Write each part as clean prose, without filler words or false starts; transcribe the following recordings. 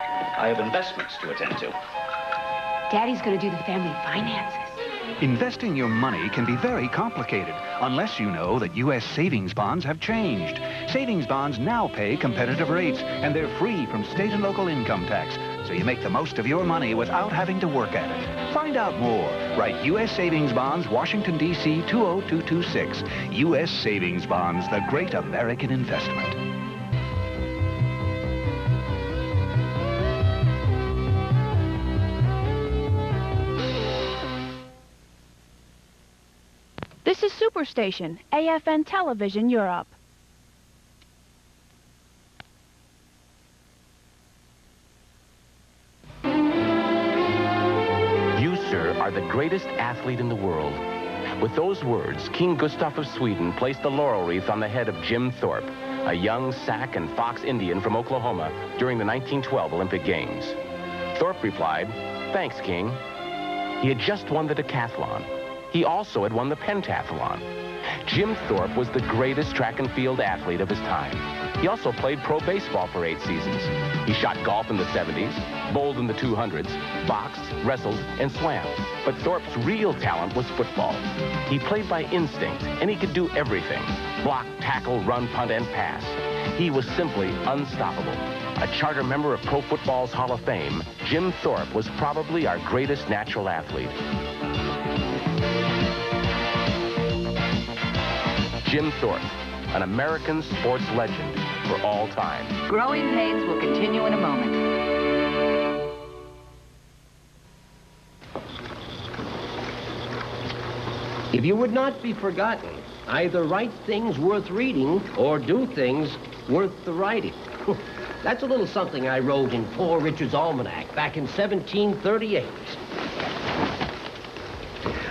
I have investments to attend to. Daddy's gonna do the family finances. Investing your money can be very complicated unless you know that U.S. savings bonds have changed. Savings bonds now pay competitive rates, and they're free from state and local income tax, so you make the most of your money without having to work at it. Find out more. Write U.S. Savings Bonds, Washington, D.C. 20226. U.S. Savings Bonds, the great American investment. This is Superstation, AFN Television Europe. You, sir, are the greatest athlete in the world. With those words, King Gustav of Sweden placed the laurel wreath on the head of Jim Thorpe, a young Sac and Fox Indian from Oklahoma during the 1912 Olympic Games. Thorpe replied, "Thanks, King." He had just won the decathlon. He also had won the pentathlon. Jim Thorpe was the greatest track and field athlete of his time. He also played pro baseball for 8 seasons. He shot golf in the 70s, bowled in the 200s, boxed, wrestled, and swam. But Thorpe's real talent was football. He played by instinct, and he could do everything: block, tackle, run, punt, and pass. He was simply unstoppable. A charter member of Pro Football's Hall of Fame, Jim Thorpe was probably our greatest natural athlete. Jim Thorpe, an American sports legend for all time. Growing Pains will continue in a moment. If you would not be forgotten, either write things worth reading or do things worth the writing. That's a little something I wrote in Poor Richard's Almanac back in 1738.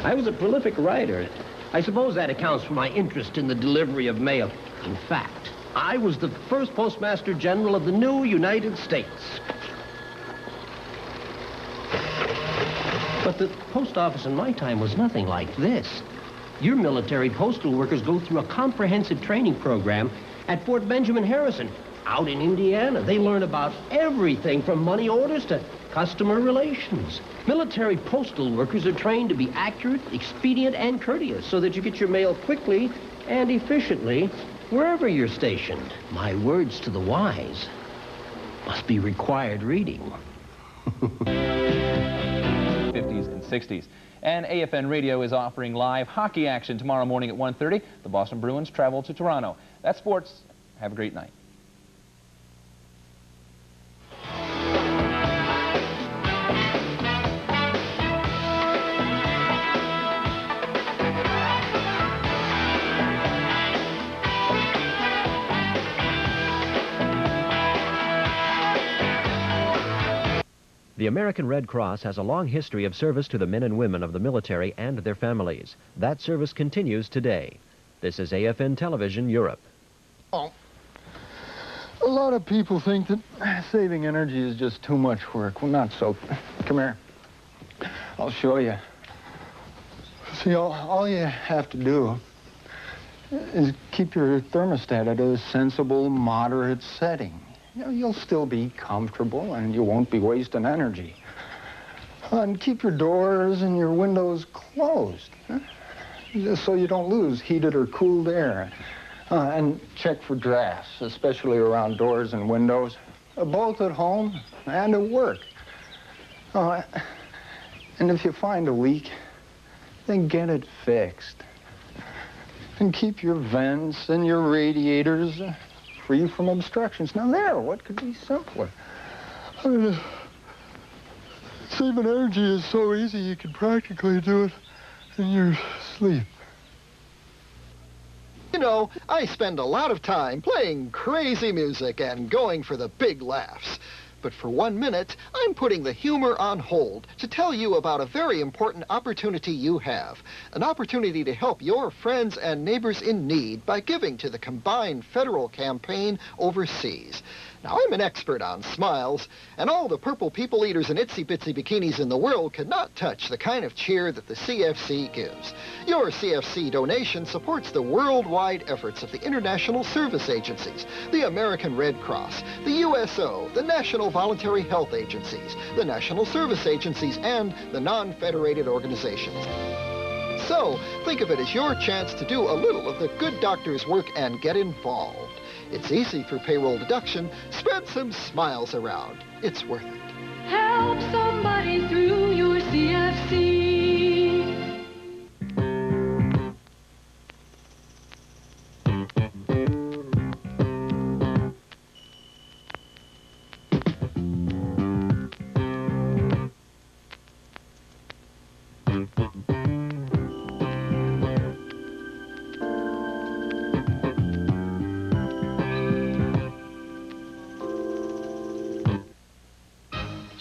I was a prolific writer. I suppose that accounts for my interest in the delivery of mail. In fact, I was the first Postmaster General of the new United States. But the post office in my time was nothing like this. Your military postal workers go through a comprehensive training program at Fort Benjamin Harrison, out in Indiana. They learn about everything from money orders to customer relations. Military postal workers are trained to be accurate, expedient, and courteous so that you get your mail quickly and efficiently wherever you're stationed. My words to the wise must be required reading. 50s and 60s. And AFN Radio is offering live hockey action tomorrow morning at 1:30. The Boston Bruins travel to Toronto. That's sports. Have a great night. The American Red Cross has a long history of service to the men and women of the military and their families. That service continues today. This is AFN Television Europe. Oh, a lot of people think that saving energy is just too much work. Well, not so. Come here. I'll show you. See, all you have to do is keep your thermostat at a sensible, moderate setting. You know, you'll still be comfortable and you won't be wasting energy. And keep your doors and your windows closed, just so you don't lose heated or cooled air. And check for drafts, especially around doors and windows, both at home and at work. And if you find a leak, then get it fixed. And keep your vents and your radiators free from obstructions. Now there, what could be simpler? I mean, saving energy is so easy, you can practically do it in your sleep. You know, I spend a lot of time playing crazy music and going for the big laughs. But for 1 minute, I'm putting the humor on hold to tell you about a very important opportunity you have. An opportunity to help your friends and neighbors in need by giving to the combined federal campaign overseas. Now, I'm an expert on smiles, and all the purple people eaters and itsy-bitsy bikinis in the world cannot touch the kind of cheer that the CFC gives. Your CFC donation supports the worldwide efforts of the international service agencies, the American Red Cross, the USO, the National Voluntary Health Agencies, the National Service Agencies, and the non-federated organizations. So, think of it as your chance to do a little of the good doctor's work and get involved. It's easy through payroll deduction. Spread some smiles around. It's worth it. Help somebody through your CFC.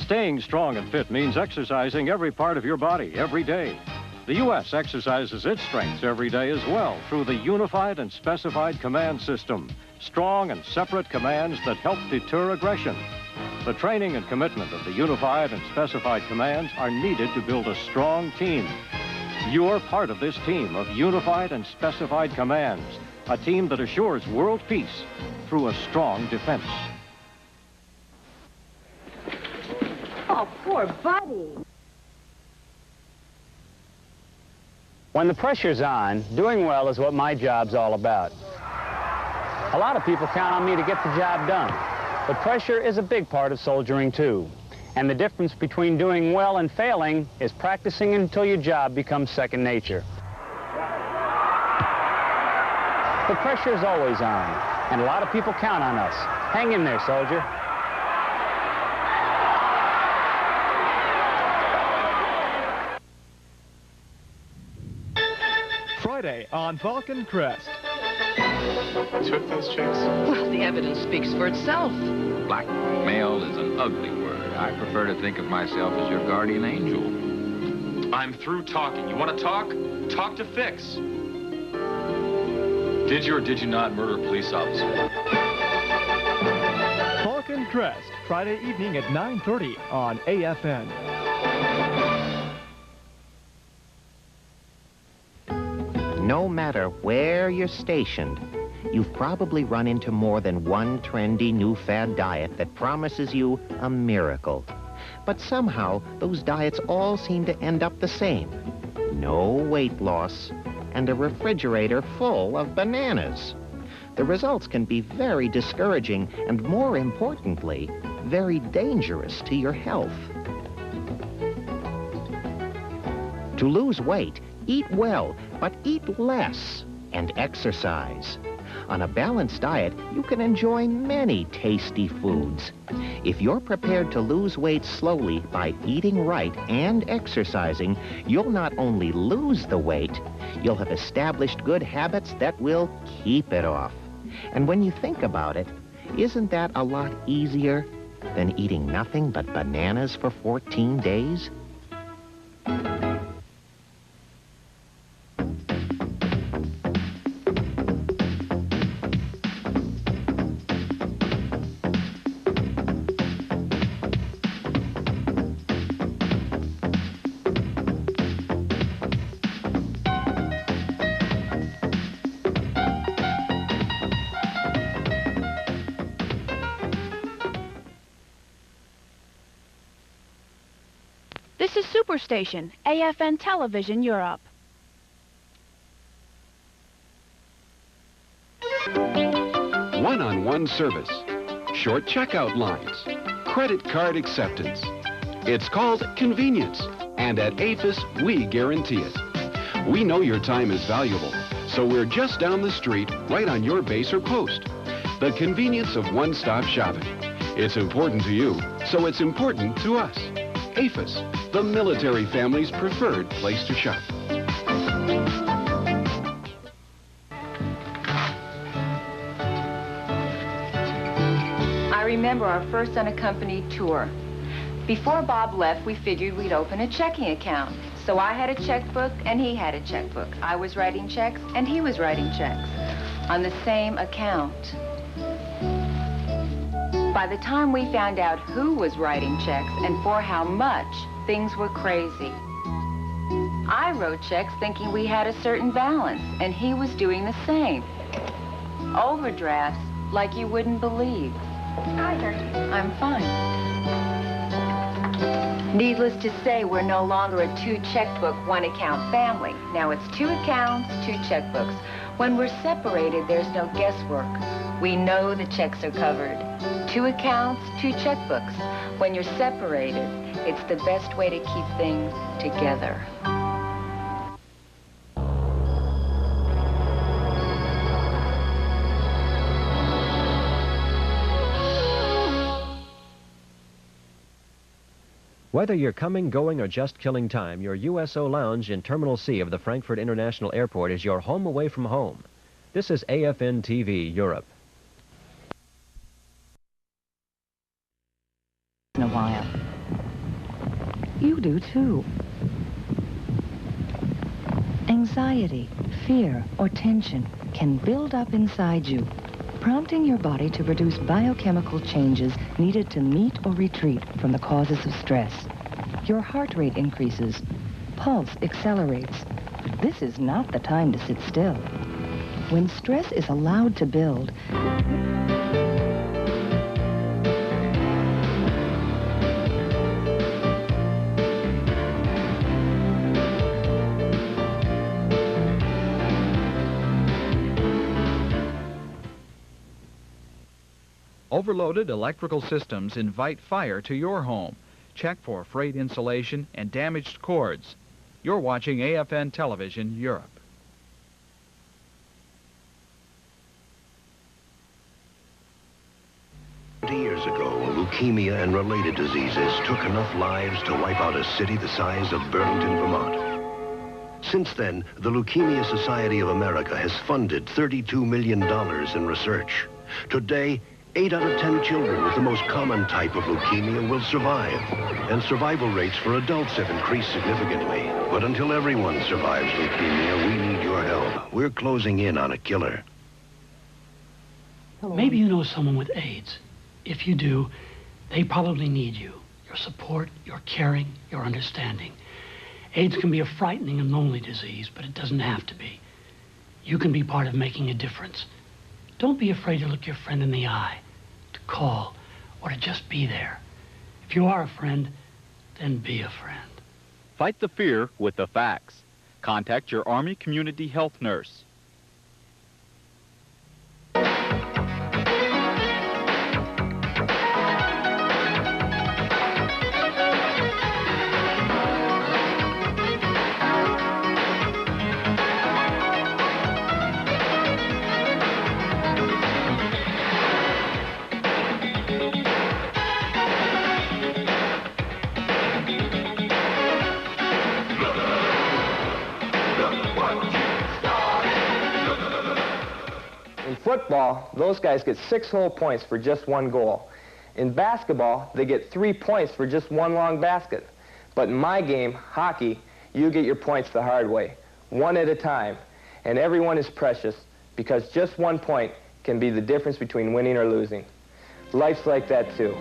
Staying strong and fit means exercising every part of your body every day. The U.S. exercises its strengths every day as well through the Unified and Specified Command System, strong and separate commands that help deter aggression. The training and commitment of the Unified and Specified Commands are needed to build a strong team. You're part of this team of Unified and Specified Commands, a team that assures world peace through a strong defense. Oh, poor Buddy. When the pressure's on, doing well is what my job's all about. A lot of people count on me to get the job done, but pressure is a big part of soldiering too. And the difference between doing well and failing is practicing until your job becomes second nature. The pressure is always on, and a lot of people count on us. Hang in there, soldier. Friday on Falcon Crest. Took those chicks? Well, the evidence speaks for itself. Blackmail is an ugly word. I prefer to think of myself as your guardian angel. I'm through talking. You want to talk? Talk to Fix. Did you or did you not murder a police officer? Falcon Crest, Friday evening at 9:30 on AFN. No matter where you're stationed, you've probably run into more than one trendy new fad diet that promises you a miracle. But somehow, those diets all seem to end up the same. No weight loss and a refrigerator full of bananas. The results can be very discouraging and, more importantly, very dangerous to your health. To lose weight, eat well, but eat less and exercise. On a balanced diet, you can enjoy many tasty foods. If you're prepared to lose weight slowly by eating right and exercising, you'll not only lose the weight, you'll have established good habits that will keep it off. And when you think about it, isn't that a lot easier than eating nothing but bananas for 14 days? This is Superstation, AFN Television Europe. One-on-one service, short checkout lines, credit card acceptance. It's called convenience, and at AFIS, we guarantee it. We know your time is valuable, so we're just down the street, right on your base or post. The convenience of one-stop shopping. It's important to you, so it's important to us. AFIS, the military family's preferred place to shop. I remember our first unaccompanied tour. Before Bob left, we figured we'd open a checking account. So I had a checkbook and he had a checkbook. I was writing checks and he was writing checks on the same account. By the time we found out who was writing checks and for how much, things were crazy. I wrote checks thinking we had a certain balance, and he was doing the same. Overdrafts like you wouldn't believe. Hi, Gertie. I'm fine. Needless to say, we're no longer a two-checkbook, one-account family. Now it's 2 accounts, 2 checkbooks. When we're separated, there's no guesswork. We know the checks are covered. 2 accounts, 2 checkbooks. When you're separated, it's the best way to keep things together. Whether you're coming, going, or just killing time, your USO Lounge in Terminal C of the Frankfurt International Airport is your home away from home. This is AFN TV Europe. In a while. You do too. Anxiety, fear, or tension can build up inside you, prompting your body to produce biochemical changes needed to meet or retreat from the causes of stress. Your heart rate increases, pulse accelerates. This is not the time to sit still. When stress is allowed to build, Overloaded electrical systems invite fire to your home. Check for frayed insulation and damaged cords. You're watching AFN Television Europe. 20 years ago, leukemia and related diseases took enough lives to wipe out a city the size of Burlington, Vermont. Since then, the Leukemia Society of America has funded $32 million in research. Today, 8 out of 10 children with the most common type of leukemia will survive. And survival rates for adults have increased significantly. But until everyone survives leukemia, we need your help. We're closing in on a killer. Maybe you know someone with AIDS. If you do, they probably need you. Your support, your caring, your understanding. AIDS can be a frightening and lonely disease, but it doesn't have to be. You can be part of making a difference. Don't be afraid to look your friend in the eye, to call, or to just be there. If you are a friend, then be a friend. Fight the fear with the facts. Contact your Army Community Health Nurse. Football, those guys get 6 whole points for just 1 goal. In basketball, they get 3 points for just 1 long basket. But in my game, hockey, you get your points the hard way, 1 at a time. And everyone is precious because just 1 point can be the difference between winning or losing. Life's like that too.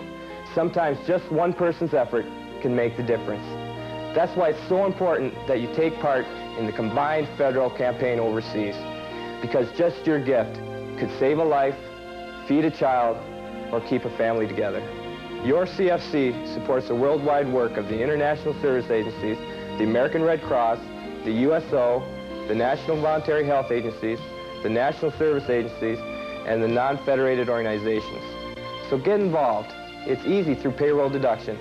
Sometimes just one person's effort can make the difference. That's why it's so important that you take part in the combined federal campaign overseas. Because just your gift could save a life, feed a child, or keep a family together. Your CFC supports the worldwide work of the international service agencies, the American Red Cross, the USO, the National Voluntary Health Agencies, the National Service Agencies, and the non-federated organizations. So get involved. It's easy through payroll deduction.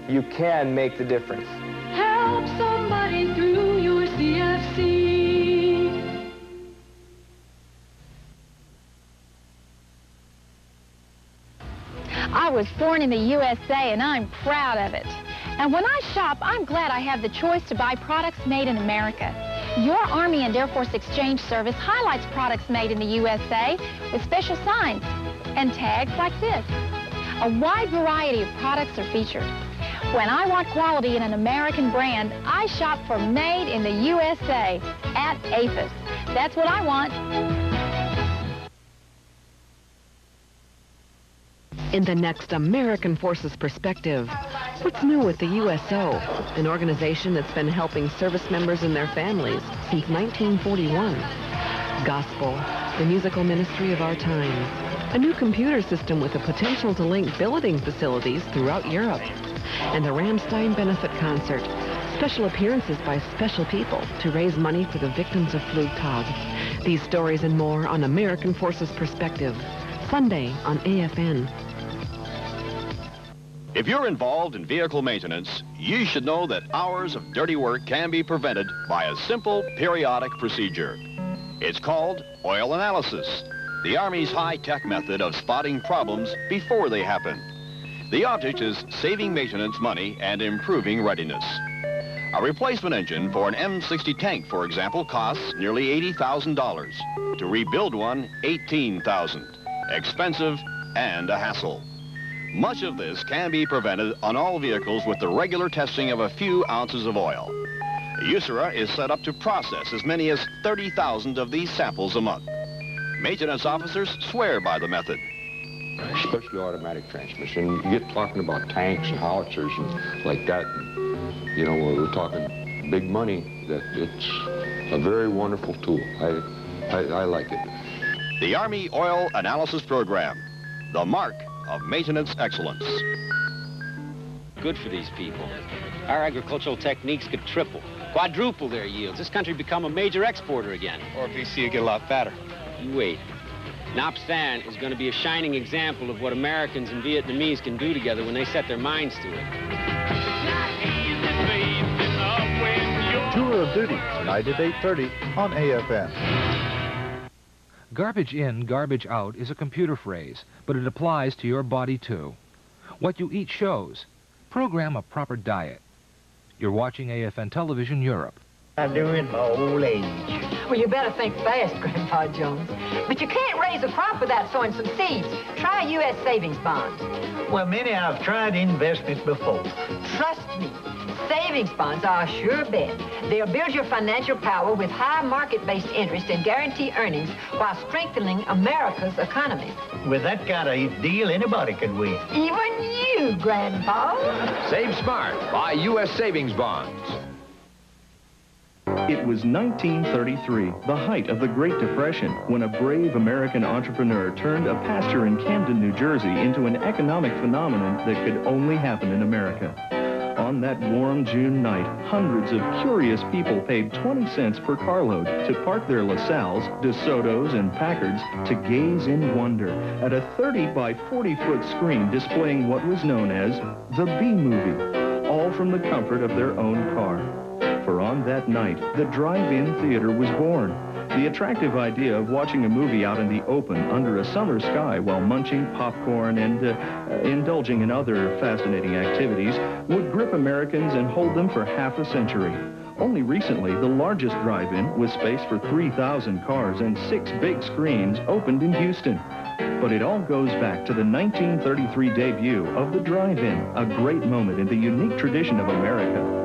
You can make the difference. Help somebody through your CFC. I was born in the USA, and I'm proud of it. And when I shop, I'm glad I have the choice to buy products made in America. Your Army and Air Force Exchange Service highlights products made in the USA with special signs and tags like this. A wide variety of products are featured. When I want quality in an American brand, I shop for Made in the USA at AFRTS. That's what I want. In the next American Forces Perspective, what's new with the USO, an organization that's been helping service members and their families since 1941. Gospel, the musical ministry of our times. A new computer system with the potential to link billeting facilities throughout Europe. And the Ramstein Benefit Concert. Special appearances by special people to raise money for the victims of Flugtag. These stories and more on American Forces Perspective. Sunday on AFN. If you're involved in vehicle maintenance, you should know that hours of dirty work can be prevented by a simple periodic procedure. It's called oil analysis, the Army's high-tech method of spotting problems before they happen. The object is saving maintenance money and improving readiness. A replacement engine for an M60 tank, for example, costs nearly $80,000. To rebuild one, $18,000. Expensive and a hassle. Much of this can be prevented on all vehicles with the regular testing of a few ounces of oil. USERA is set up to process as many as 30,000 of these samples a month. Maintenance officers swear by the method. Especially automatic transmission. You get talking about tanks and howitzers and like that. And, you know, we're talking big money. That it's a very wonderful tool. I like it. The Army Oil Analysis Program, the mark of maintenance excellence. Good for these people. Our agricultural techniques could triple, quadruple their yields. This country become a major exporter again. Or BC will get a lot fatter. You wait. Nopstan is going to be a shining example of what Americans and Vietnamese can do together when they set their minds to it. Tour of Duty, tonight at 8:30 on AFN. Garbage in, garbage out is a computer phrase, but it applies to your body too. What you eat shows. Program a proper diet. You're watching AFN Television Europe. I do in my old age. Well, you better think fast, Grandpa Jones. But you can't raise a crop without sowing some seeds. Try U.S. savings bonds. Well, Minnie, I've tried investment before. Trust me, savings bonds are a sure bet. They'll build your financial power with high market-based interest and guarantee earnings while strengthening America's economy. With that kind of deal, anybody could win. Even you, Grandpa. Save smart. Buy U.S. savings bonds. It was 1933, the height of the Great Depression, when a brave American entrepreneur turned a pasture in Camden, New Jersey into an economic phenomenon that could only happen in America. On that warm June night, hundreds of curious people paid 20 cents per carload to park their LaSalles, DeSotos, and Packards to gaze in wonder at a 30 by 40-foot screen displaying what was known as the B-movie, all from the comfort of their own car. For on that night, the drive-in theater was born. The attractive idea of watching a movie out in the open under a summer sky while munching popcorn and indulging in other fascinating activities would grip Americans and hold them for half a century. Only recently, the largest drive-in, with space for 3,000 cars and 6 big screens, opened in Houston. But it all goes back to the 1933 debut of the drive-in, a great moment in the unique tradition of America.